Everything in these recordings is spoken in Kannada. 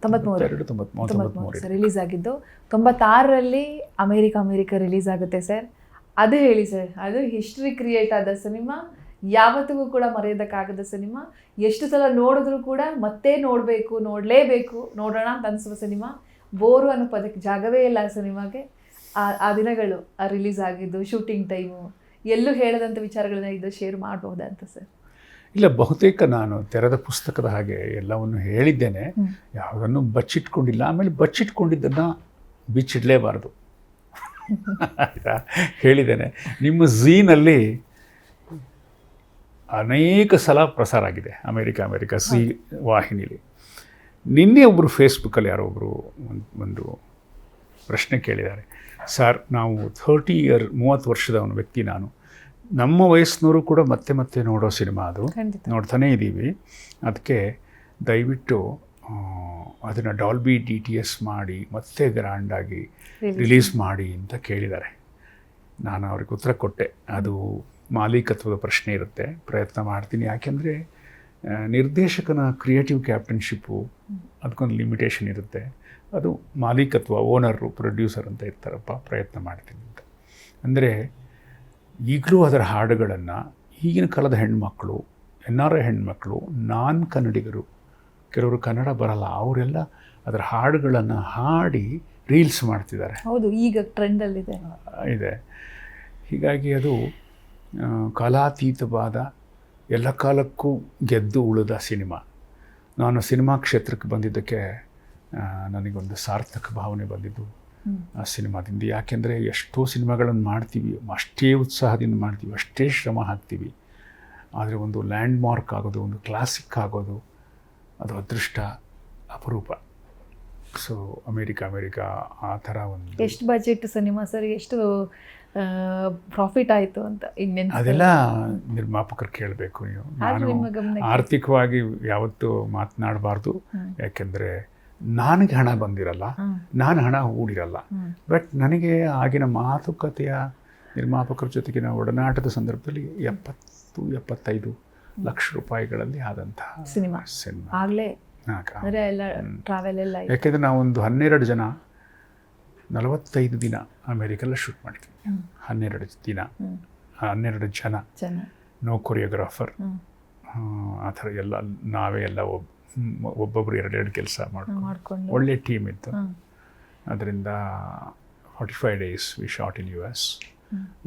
93 ಸರ್ ರಿಲೀಸ್ ಆಗಿದ್ದು. 96ರಲ್ಲಿ ಅಮೇರಿಕಾ ರಿಲೀಸ್ ಆಗುತ್ತೆ ಸರ್. ಅದು ಹೇಳಿ ಸರ್, ಅದು ಹಿಸ್ಟ್ರಿ ಕ್ರಿಯೇಟ್ ಆದ ಸಿನಿಮಾ, ಯಾವತ್ತಿಗೂ ಕೂಡ ಮರೆಯೋದಕ್ಕಾಗದ ಸಿನಿಮಾ. ಎಷ್ಟು ಸಲ ನೋಡಿದ್ರು ಕೂಡ ಮತ್ತೆ ನೋಡಲೇಬೇಕು, ನೋಡೋಣ ಅಂತ ಅನಿಸುವ ಸಿನಿಮಾ. ಬೋರು ಅನ್ನೋ ಪದಕ್ಕೆ ಜಾಗವೇ ಇಲ್ಲ ಆ ಸಿನಿಮಾಗೆ. ಆ ದಿನಗಳು ರಿಲೀಸ್ ಆಗಿದ್ದು, ಶೂಟಿಂಗ್ ಟೈಮು, ಎಲ್ಲೂ ಹೇಳದಂಥ ವಿಚಾರಗಳನ್ನ ಇದು ಶೇರ್ ಮಾಡಬಹುದಾ ಅಂತ ಸರ್? ಇಲ್ಲ, ಬಹುತೇಕ ನಾನು ತೆರೆದ ಪುಸ್ತಕದ ಹಾಗೆ ಎಲ್ಲವನ್ನು ಹೇಳಿದ್ದೇನೆ, ಯಾವುದನ್ನು ಬಚ್ಚಿಟ್ಕೊಂಡಿಲ್ಲ. ಆಮೇಲೆ ಬಚ್ಚಿಟ್ಕೊಂಡಿದ್ದನ್ನು ಬಿಚ್ಚಿಡಲೇಬಾರ್ದು ಹೇಳಿದ್ದೇನೆ. ನಿಮ್ಮ ಝೀನಲ್ಲಿ ಅನೇಕ ಸಲ ಪ್ರಸಾರ ಆಗಿದೆ ಅಮೇರಿಕಾ ಝೀ ವಾಹಿನಿಲಿ. ನಿನ್ನೆ ಒಬ್ಬರು ಫೇಸ್ಬುಕ್ಕಲ್ಲಿ ಯಾರೋ ಒಬ್ಬರು ಒಂದು ಪ್ರಶ್ನೆ ಕೇಳಿದ್ದಾರೆ. ಸರ್, ನಾವು 30 ವರ್ಷದವನ ವ್ಯಕ್ತಿ ನಾನು, ನಮ್ಮ ವಯಸ್ಸಿನವರು ಕೂಡ ಮತ್ತೆ ನೋಡೋ ಸಿನಿಮಾ ಅದು, ನೋಡ್ತಾನೇ ಇದ್ದೀವಿ. ಅದಕ್ಕೆ ದಯವಿಟ್ಟು ಅದನ್ನು ಡಾಲ್ಬಿ DTS ಮಾಡಿ ಮತ್ತೆ ಗ್ರ್ಯಾಂಡಾಗಿ ರಿಲೀಸ್ ಮಾಡಿ ಅಂತ ಕೇಳಿದ್ದಾರೆ. ನಾನು ಅವ್ರಿಗೆ ಉತ್ತರ ಕೊಟ್ಟೆ, ಅದು ಮಾಲೀಕತ್ವದ ಪ್ರಶ್ನೆ ಇರುತ್ತೆ, ಪ್ರಯತ್ನ ಮಾಡ್ತೀನಿ. ಯಾಕೆಂದರೆ ನಿರ್ದೇಶಕನ ಕ್ರಿಯೇಟಿವ್ ಕ್ಯಾಪ್ಟನ್ಶಿಪ್ಪು ಅದಕ್ಕೊಂದು ಲಿಮಿಟೇಷನ್ ಇರುತ್ತೆ. ಅದು ಮಾಲೀಕತ್ವ, ಓನರು, ಪ್ರೊಡ್ಯೂಸರ್ ಅಂತ ಇರ್ತಾರಪ್ಪ, ಪ್ರಯತ್ನ ಮಾಡ್ತೀನಿ ಅಂತ. ಅಂದರೆ ಈಗಲೂ ಅದರ ಹಾಡುಗಳನ್ನು ಈಗಿನ ಕಾಲದ ಹೆಣ್ಮಕ್ಳು, NRI ಹೆಣ್ಮಕ್ಳು, ನಾನ್ ಕನ್ನಡಿಗರು, ಕೆಲವರು ಕನ್ನಡ ಬರಲ್ಲ, ಅವರೆಲ್ಲ ಅದರ ಹಾಡುಗಳನ್ನು ಹಾಡಿ ರೀಲ್ಸ್ ಮಾಡ್ತಿದ್ದಾರೆ. ಹೌದು, ಈಗ ಟ್ರೆಂಡಲ್ಲಿದೆ ಇದೆ. ಹೀಗಾಗಿ ಅದು ಕಾಲಾತೀತವಾದ, ಎಲ್ಲ ಕಾಲಕ್ಕೂ ಗೆದ್ದು ಉಳಿದ ಸಿನಿಮಾ. ನಾನು ಸಿನಿಮಾ ಕ್ಷೇತ್ರಕ್ಕೆ ಬಂದಿದ್ದಕ್ಕೆ ನನಗೊಂದು ಸಾರ್ಥಕ ಭಾವನೆ ಬಂದಿದ್ದು ಆ ಸಿನಿಮಾದಿಂದ. ಯಾಕೆಂದರೆ ಎಷ್ಟೋ ಸಿನಿಮಾಗಳನ್ನು ಮಾಡ್ತೀವಿ, ಅಷ್ಟೇ ಉತ್ಸಾಹದಿಂದ ಮಾಡ್ತೀವಿ, ಅಷ್ಟೇ ಶ್ರಮ ಹಾಕ್ತೀವಿ. ಆದರೆ ಒಂದು ಲ್ಯಾಂಡ್ ಮಾರ್ಕ್ ಆಗೋದು, ಒಂದು ಕ್ಲಾಸಿಕ್ ಆಗೋದು, ಅದು ಅದೃಷ್ಟ, ಅಪರೂಪ. ಸೊ ಅಮೇರಿಕಾ ಆ ಥರ ಒಂದು. ಎಷ್ಟು ಬಜೆಟ್ ಸಿನಿಮಾ ಸರ್? ಎಷ್ಟು ಪ್ರಾಫಿಟ್ ಆಯಿತು ಅಂತ ಅದೆಲ್ಲ ನಿರ್ಮಾಪಕರು ಕೇಳಬೇಕು. ನೀವು, ನಾನು ಆರ್ಥಿಕವಾಗಿ ಯಾವತ್ತೂ ಮಾತನಾಡಬಾರ್ದು. ಯಾಕೆಂದರೆ ನನಗೆ ಹಣ ಬಂದಿರಲ್ಲ, ನಾನು ಹಣ ಹೂಡಿರಲ್ಲ. ಬಟ್ ನನಗೆ ಆಗಿನ ಮಾತುಕತೆಯ ನಿರ್ಮಾಪಕರ ಜೊತೆಗಿನ ಒಡನಾಟದ ಸಂದರ್ಭದಲ್ಲಿ 70-75 ಲಕ್ಷ ರೂಪಾಯಿಗಳಲ್ಲಿ ಆದಂತಹ ಸಿನಿಮಾ. ಯಾಕೆಂದರೆ ನಾವೊಂದು 12 ಜನ 45 ದಿನ ಅಮೇರಿಕೆಲ್ಲ ಶೂಟ್ ಮಾಡಿದ್ವಿ. 12 ಜನ, ನೋ ಕೊರಿಯೋಗ್ರಾಫರ್, ಆ ಥರ ಎಲ್ಲ ನಾವೇ ಎಲ್ಲ ಒಬ್ಬೊಬ್ಬರು 2 ಕೆಲಸ ಮಾಡ್ಕೊಂಡು ಒಳ್ಳೆ ಟೀಮ್ ಇತ್ತು. ಅದರಿಂದ 45 days ವಿ ಶಾಟ್ ಇನ್ US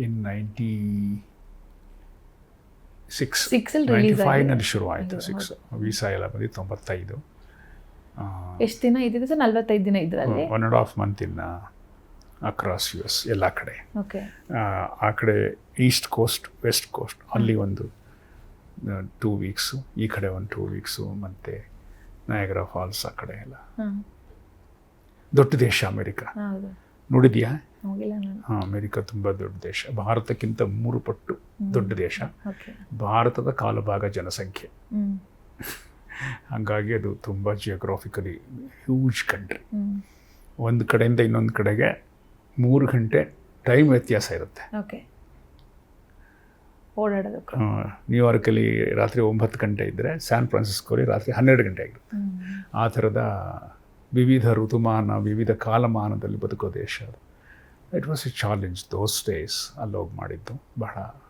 ಇನ್ 95ನಲ್ಲಿ ಶುರು ಆಯಿತು. 6 ವೀಸಾ ಎಲ್ಲ ಬಂದು 95. ಎಷ್ಟು ದಿನ ಇದ್ದಿದ್ದು ಸರ್? 45 ದಿನ ಇದ್ರಲ್ಲಿ 1.5 month ಇನ್ ಅಕ್ರಾಸ್ US ಎಲ್ಲ ಕಡೆ. ಆ ಕಡೆ ಈಸ್ಟ್ ಕೋಸ್ಟ್, ವೆಸ್ಟ್ ಕೋಸ್ಟ್, ಅಲ್ಲಿ ಒಂದು 2 weeks, ಈ ಕಡೆ ಒಂದು 2 weeks, ಮತ್ತು ನಯಾಗರಾ ಫಾಲ್ಸ್ ಆ ಕಡೆ ಎಲ್ಲ. ದೊಡ್ಡ ದೇಶ ಅಮೇರಿಕಾ, ನೋಡಿದ್ಯಾ? ಅಮೇರಿಕಾ ತುಂಬ ದೊಡ್ಡ ದೇಶ, ಭಾರತಕ್ಕಿಂತ 3 ಪಟ್ಟು ದೊಡ್ಡ ದೇಶ. ಭಾರತದ ಕಾಲಭಾಗ ಜನಸಂಖ್ಯೆ, ಹಾಗಾಗಿ ಅದು ತುಂಬ ಜಿಯೋಗ್ರಾಫಿಕಲಿ ಹ್ಯೂಜ್ ಕಂಟ್ರಿ. ಒಂದು ಕಡೆಯಿಂದ ಇನ್ನೊಂದು ಕಡೆಗೆ 3 ಗಂಟೆ ಟೈಮ್ ವ್ಯತ್ಯಾಸ ಇರುತ್ತೆ. ಓಡಾಡೋದಕ್ಕೆ ನ್ಯೂಯಾರ್ಕಲ್ಲಿ ರಾತ್ರಿ 9 ಗಂಟೆ ಇದ್ದರೆ ಸ್ಯಾನ್ ಫ್ರಾನ್ಸಿಸ್ಕೋಲಿ ರಾತ್ರಿ 12 ಗಂಟೆ ಆಗಿರುತ್ತೆ. ಆ ಥರದ ವಿವಿಧ ಋತುಮಾನ, ವಿವಿಧ ಕಾಲಮಾನದಲ್ಲಿ ಬದುಕೋ ದೇಶ ಅದು. It was A challenge those days. ಅಲ್ಲಿ ಹೋಗಿ ಮಾಡಿದ್ದು ಬಹಳ